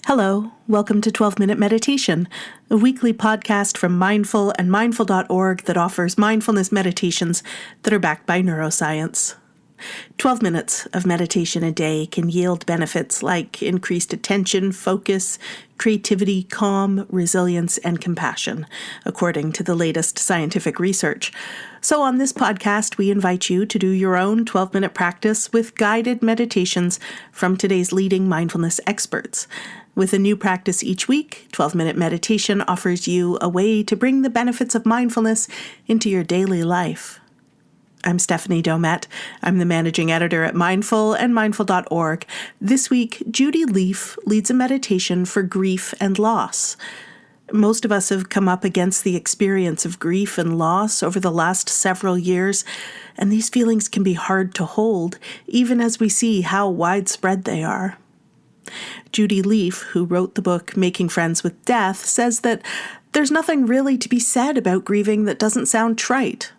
Hello, welcome to 12-Minute Meditation, a weekly podcast from Mindful and mindful.org that offers mindfulness meditations that are backed by neuroscience. 12 minutes of meditation a day can yield benefits like increased attention, focus, creativity, calm, resilience, and compassion, according to the latest scientific research. So on this podcast, we invite you to do your own 12-minute practice with guided meditations from today's leading mindfulness experts. With a new practice each week, 12-Minute Meditation offers you a way to bring the benefits of mindfulness into your daily life. I'm Stephanie Domet. I'm the managing editor at Mindful and mindful.org. This week, Judy Lief leads a meditation for grief and loss. Most of us have come up against the experience of grief and loss over the last several years, and these feelings can be hard to hold, even as we see how widespread they are. Judy Lief, who wrote the book Making Friends with Death, says that there's nothing really to be said about grieving that doesn't sound trite.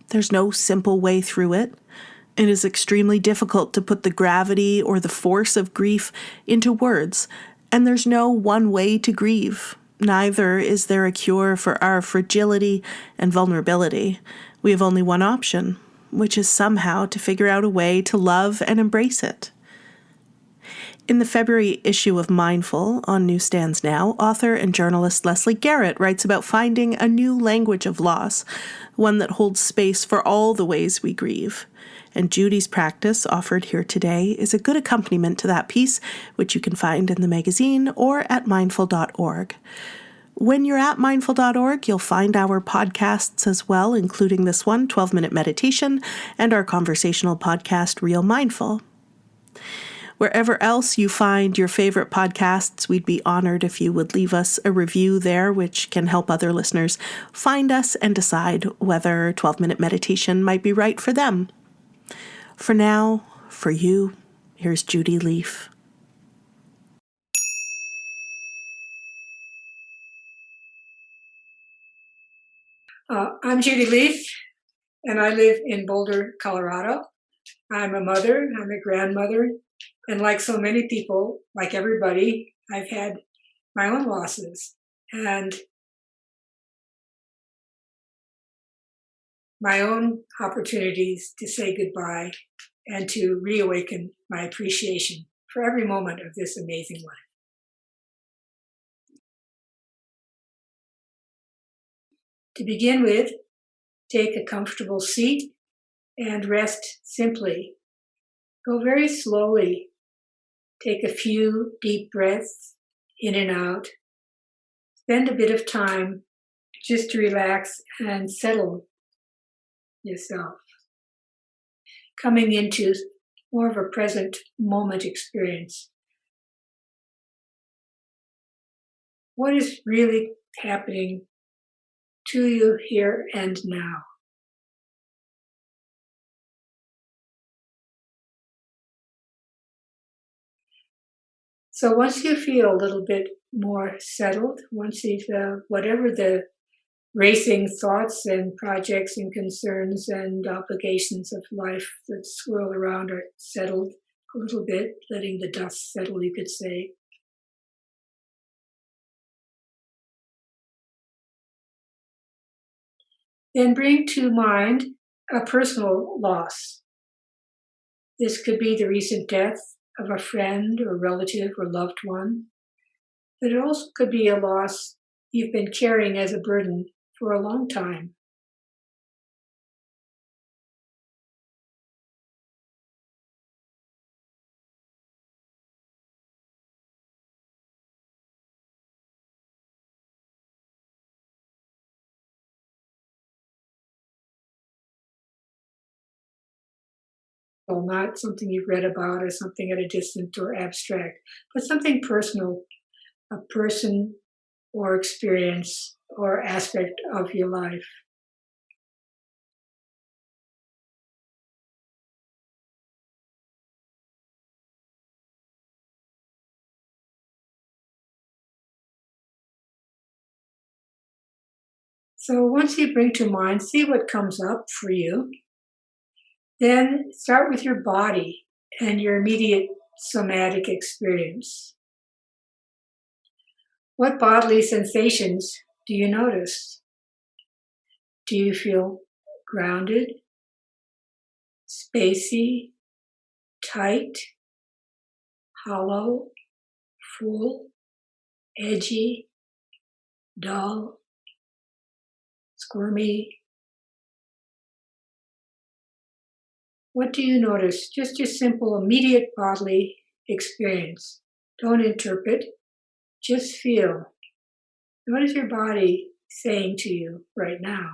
There's no simple way through it. It is extremely difficult to put the gravity or the force of grief into words, and there's no one way to grieve. Neither is there a cure for our fragility and vulnerability. We have only one option, which is somehow to figure out a way to love and embrace it. In the February issue of Mindful, on newsstands now, author and journalist Leslie Garrett writes about finding a new language of loss, one that holds space for all the ways we grieve. And Judy's practice, offered here today, is a good accompaniment to that piece, which you can find in the magazine or at mindful.org. When you're at mindful.org, you'll find our podcasts as well, including this one, 12-Minute Meditation, and our conversational podcast, Real Mindful. Wherever else you find your favorite podcasts, we'd be honored if you would leave us a review there, which can help other listeners find us and decide whether 12-Minute Meditation might be right for them. For now, for you, here's Judy Lief. I'm Judy Lief, and I live in Boulder, Colorado. I'm a mother, I'm a grandmother, and like so many people, like everybody, I've had my own losses and my own opportunities to say goodbye and to reawaken my appreciation for every moment of this amazing life. To begin with, take a comfortable seat and rest simply. Go very slowly. Take a few deep breaths in and out. Spend a bit of time just to relax and settle yourself, coming into more of a present moment experience. What is really happening to you here and now? So once you feel a little bit more settled, once you've, whatever the racing thoughts and projects and concerns and obligations of life that swirl around are settled a little bit, letting the dust settle, you could say. Then bring to mind a personal loss. This could be the recent death of a friend or relative or loved one, but it also could be a loss you've been carrying as a burden for a long time. Well, not something you've read about or something at a distant or abstract, but something personal, a person or experience or aspect of your life. So once you bring to mind, see what comes up for you. Then start with your body and your immediate somatic experience. What bodily sensations do you notice? Do you feel grounded, spacey, tight, hollow, full, edgy, dull, squirmy? What do you notice? Just your simple, immediate bodily experience. Don't interpret, just feel. What is your body saying to you right now?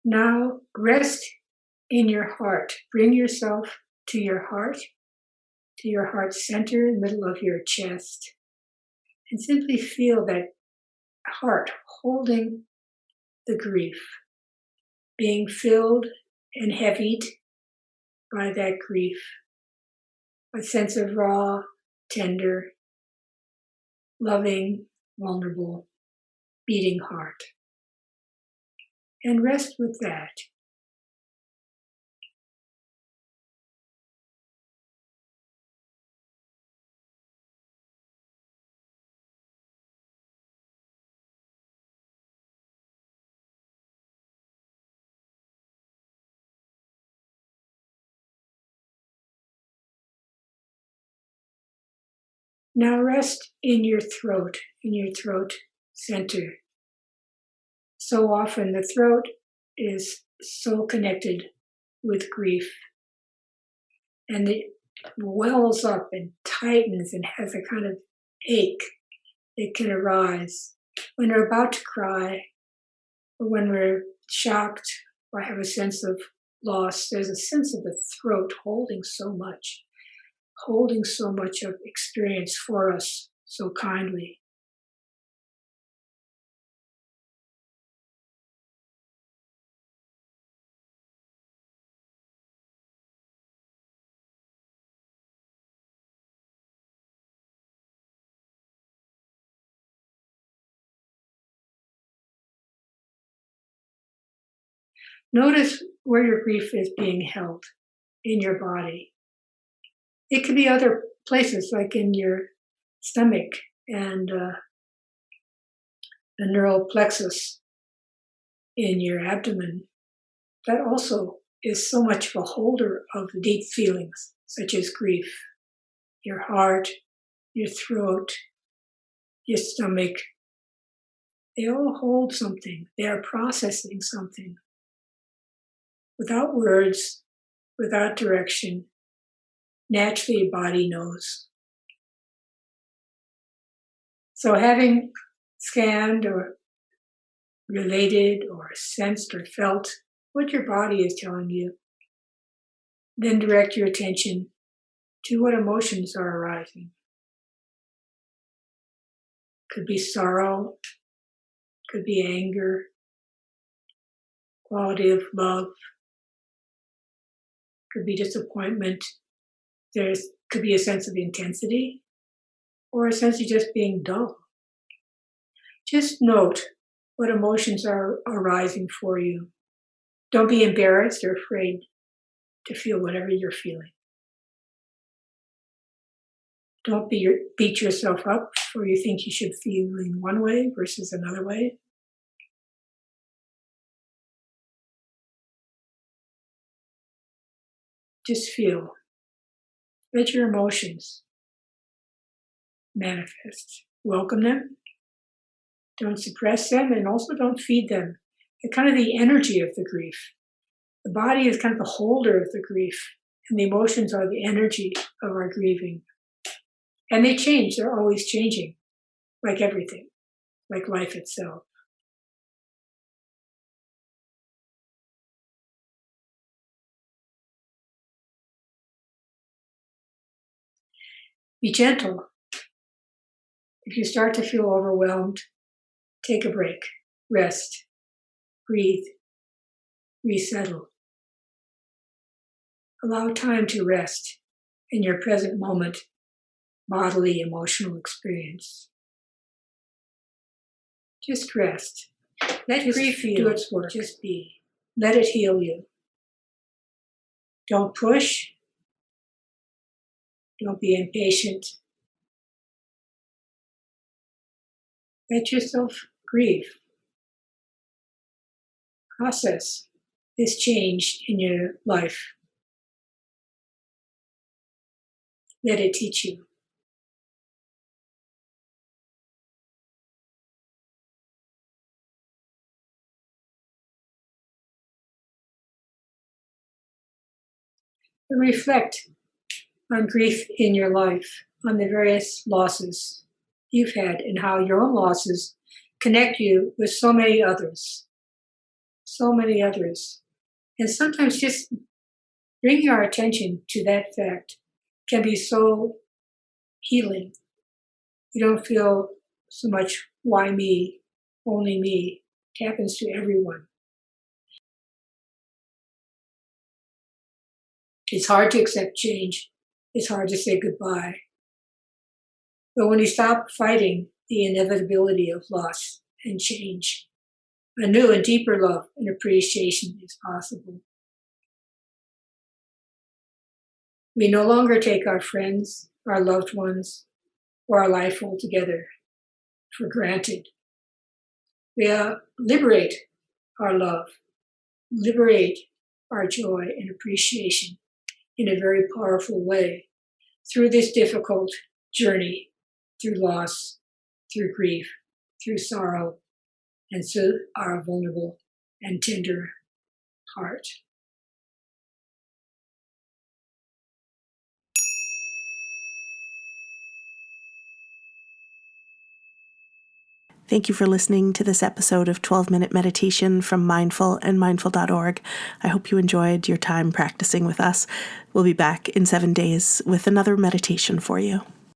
Now rest in your heart. Bring yourself to your heart center, middle of your chest, and simply feel that heart holding the grief, being filled and heavied by that grief, a sense of raw, tender, loving, vulnerable, beating heart. And rest with that. Now rest in your throat center. So often the throat is so connected with grief, and it wells up and tightens and has a kind of ache. It can arise when we're about to cry, or when we're shocked or have a sense of loss. There's a sense of the throat holding so much of experience for us so kindly. Notice where your grief is being held in your body. It could be other places, like in your stomach and the neural plexus in your abdomen. That also is so much of a holder of deep feelings, such as grief. Your heart, your throat, your stomach, they all hold something. They are processing something. Without words, without direction, naturally your body knows. So having scanned or related or sensed or felt what your body is telling you, then direct your attention to what emotions are arising. Could be sorrow, could be anger, quality of love, could be disappointment. There could be a sense of intensity or a sense of just being dull. Just note what emotions are arising for you. Don't be embarrassed or afraid to feel whatever you're feeling. Don't beat yourself up or you think you should feel in one way versus another way. Just feel. Let your emotions manifest. Welcome them. Don't suppress them, and also don't feed them. They're kind of the energy of the grief. The body is kind of the holder of the grief, and the emotions are the energy of our grieving. And they change. They're always changing, like everything, like life itself. Be gentle. If you start to feel overwhelmed, take a break, rest, breathe, resettle. Allow time to rest in your present moment, bodily, emotional experience. Just rest. Let grief do its work. Just be. Let it heal you. Don't push. Don't be impatient. Let yourself grieve. Process this change in your life. Let it teach you. And reflect on grief in your life, on the various losses you've had, and how your own losses connect you with so many others. So many others. And sometimes just bringing our attention to that fact can be so healing. You don't feel so much, why me, only me. It happens to everyone. It's hard to accept change. It's hard to say goodbye. But when you stop fighting the inevitability of loss and change, a new and deeper love and appreciation is possible. We no longer take our friends, our loved ones, or our life altogether for granted. We liberate our love, liberate our joy and appreciation in a very powerful way through this difficult journey, through loss, through grief, through sorrow, and through our vulnerable and tender heart. Thank you for listening to this episode of 12-Minute Meditation from Mindful and Mindful.org. I hope you enjoyed your time practicing with us. We'll be back in 7 days with another meditation for you.